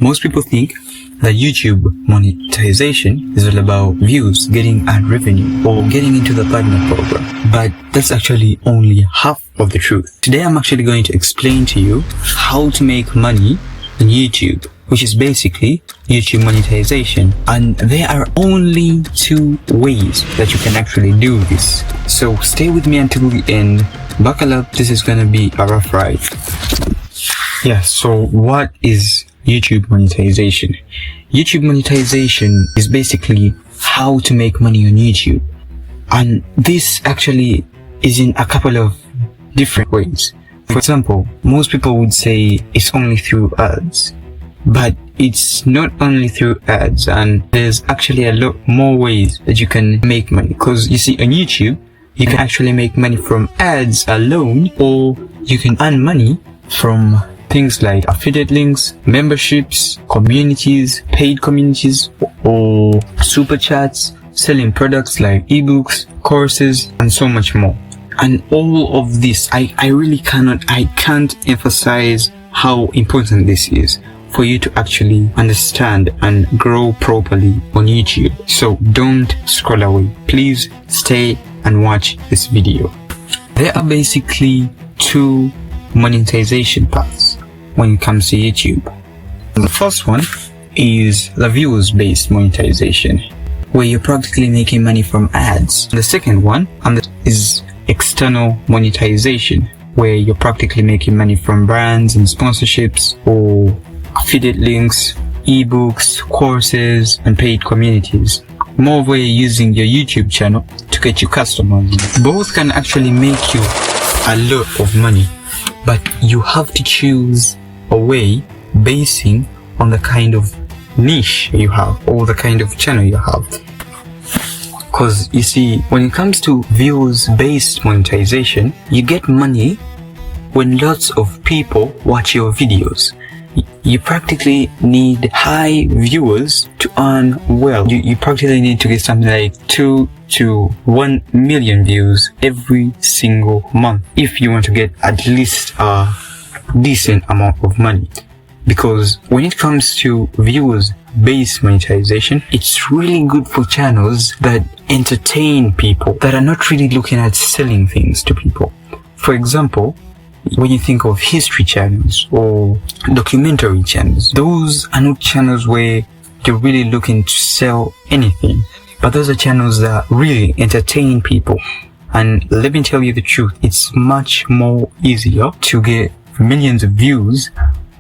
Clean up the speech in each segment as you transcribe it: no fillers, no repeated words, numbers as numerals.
Most people think that YouTube monetization is all about views, getting ad revenue, or getting into the partner program. But that's actually only half of the truth. Today I'm actually going to explain to you how to make money on YouTube, which is basically YouTube monetization. And there are only 2 ways that you can actually do this. So stay with me until the end. Buckle up, this is gonna be a rough ride. Yeah, so what is YouTube monetization? YouTube monetization is basically how to make money on YouTube. And this actually is in a couple of different ways. For example, most people would say it's only through ads. But it's not only through ads, and there's actually a lot more ways that you can make money. Because you see, on YouTube, you can actually make money from ads alone, or you can earn money from things like affiliate links, memberships, communities, paid communities, or super chats, selling products like ebooks, courses, and so much more. And all of this, I can't emphasize how important this is for you to actually understand and grow properly on YouTube. So don't scroll away. Please stay and watch this video. There are basically 2 monetization paths when it comes to YouTube. The first one is the views-based monetization, where you're practically making money from ads. The second one is external monetization, where you're practically making money from brands and sponsorships, or affiliate links, ebooks, courses, and paid communities. More where you're using your YouTube channel to get your customers. Both can actually make you a lot of money, but you have to choose a way basing on the kind of niche you have or the kind of channel you have. Because you see, when it comes to views-based monetization, you get money when lots of people watch your videos. You practically need high viewers to earn well. You practically need to get something like 2 to 1 million views every single month if you want to get at least a decent amount of money. Because when it comes to views-based monetization, it's really good for channels that entertain people, that are not really looking at selling things to people. For example, when you think of history channels or documentary channels, those are not channels where you're really looking to sell anything, but those are channels that really entertain people. And let me tell you the truth, it's much more easier to get millions of views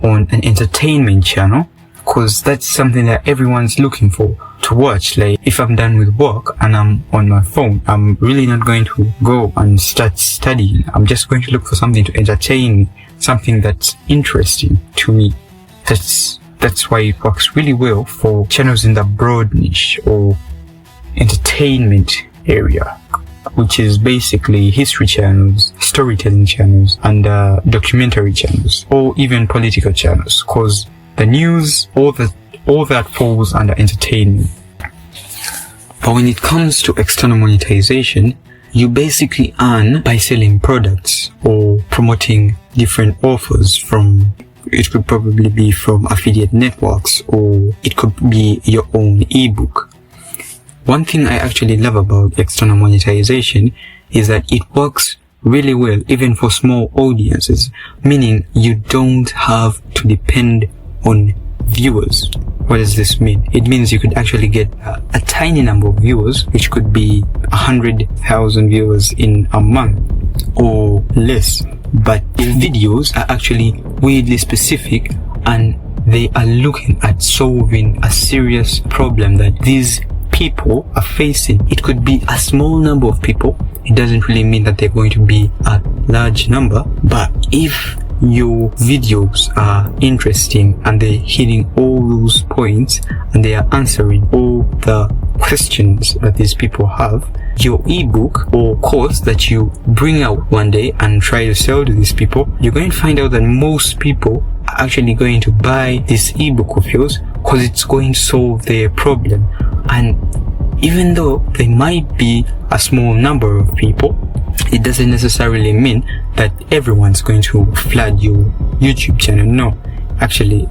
on an entertainment channel, because that's something that everyone's looking for to watch. Like, if I'm done with work and I'm on my phone, I'm really not going to go and start studying. I'm just going to look for something to entertain me, something that's interesting to me. That's why it works really well for channels in the broad niche or entertainment area, which is basically history channels, storytelling channels, and documentary channels, or even political channels, because the news, all that falls under entertainment. But when it comes to external monetization, you basically earn by selling products or promoting different offers from, it could probably be from affiliate networks, or it could be your own ebook. One thing I actually love about external monetization is that it works really well even for small audiences, meaning you don't have to depend on viewers. What does this mean? It means you could actually get a tiny number of viewers, which could be 100,000 viewers in a month or less, but the videos are actually weirdly specific and they are looking at solving a serious problem that these people are facing. It could be a small number of people. It doesn't really mean that they're going to be a large number, but if your videos are interesting and they're hitting all those points and they are answering all the questions that these people have, your ebook or course that you bring out one day and try to sell to these people, you're going to find out that most people are actually going to buy this ebook of yours because it's going to solve their problem. And even though there might be a small number of people, it doesn't necessarily mean that everyone's going to flood your YouTube channel. No, actually,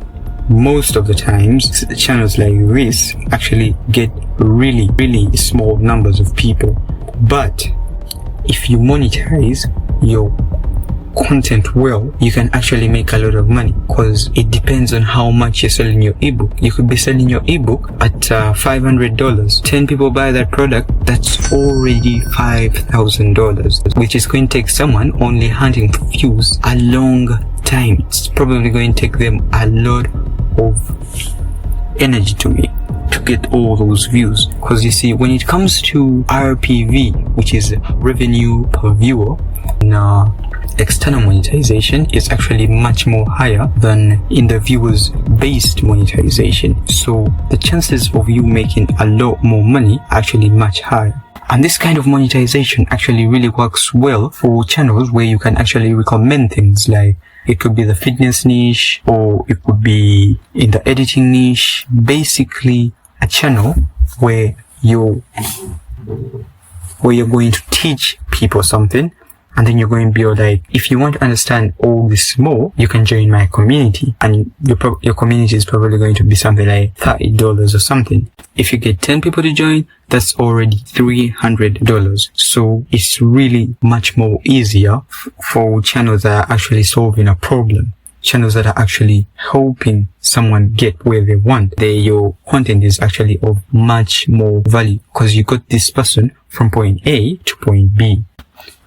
most of the times channels like this actually get really small numbers of people. But if you monetize your content well, you can actually make a lot of money, because it depends on how much you're selling your ebook. You could be selling your ebook at $500. 10 people buy that product, that's already $5,000, which is going to take someone only hunting for views a long time. It's probably going to take them a lot of energy to get all those views, because you see, when it comes to RPV, which is revenue per viewer, now external monetization is actually much more higher than in the viewers based monetization. So the chances of you making a lot more money are actually much higher. And this kind of monetization actually really works well for channels where you can actually recommend things, like it could be the fitness niche, or it could be in the editing niche. Basically a channel where you're going to teach people something, and then you're going to be like, if you want to understand all this more, you can join my community, and your community is probably going to be something like $30 or something. If you get 10 people to join, that's already $300. So it's really much more easier for channels that are actually solving a problem, channels that are actually helping someone get where they want. Your content is actually of much more value, because you got this person from point A to point B.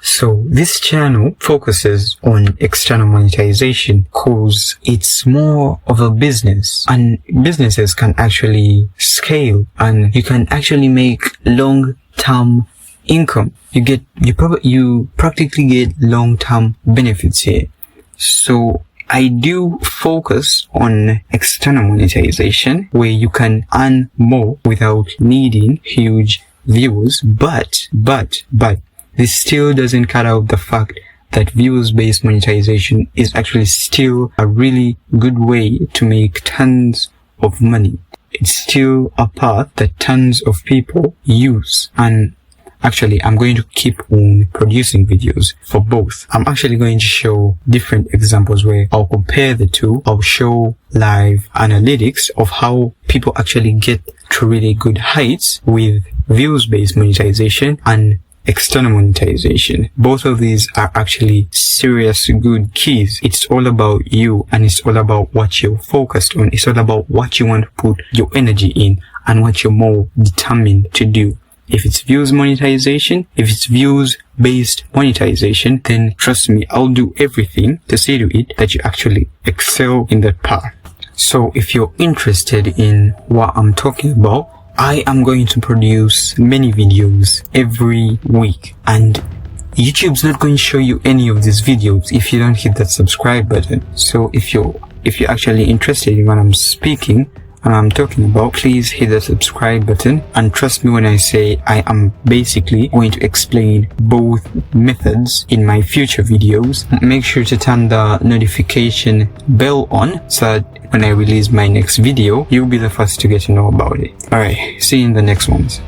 So this channel focuses on external monetization because it's more of a business, and businesses can actually scale, and you can actually make long-term income. You practically get long-term benefits here. So I do focus on external monetization, where you can earn more without needing huge views, but this still doesn't cut out the fact that views-based monetization is actually still a really good way to make tons of money. It's still a path that tons of people use, and actually I'm going to keep on producing videos for both. I'm actually going to show different examples where I'll compare the two. I'll show live analytics of how people actually get to really good heights with views-based monetization and external monetization. Both of these are actually serious good keys. It's all about you, and it's all about what you're focused on. It's all about what you want to put your energy in and what you're more determined to do. If it's views monetization, if it's views based monetization, then trust me, I'll do everything to see to it that you actually excel in that path. So if you're interested in what I'm talking about, I am going to produce many videos every week, and YouTube's not going to show you any of these videos if you don't hit that subscribe button. So if you're actually interested in what I'm speaking and I'm talking about, please hit the subscribe button, and trust me when I say I am basically going to explain both methods in my future videos. Make sure to turn the notification bell on so that when I release my next video, you'll be the first to get to know about it. Alright, see you in the next ones.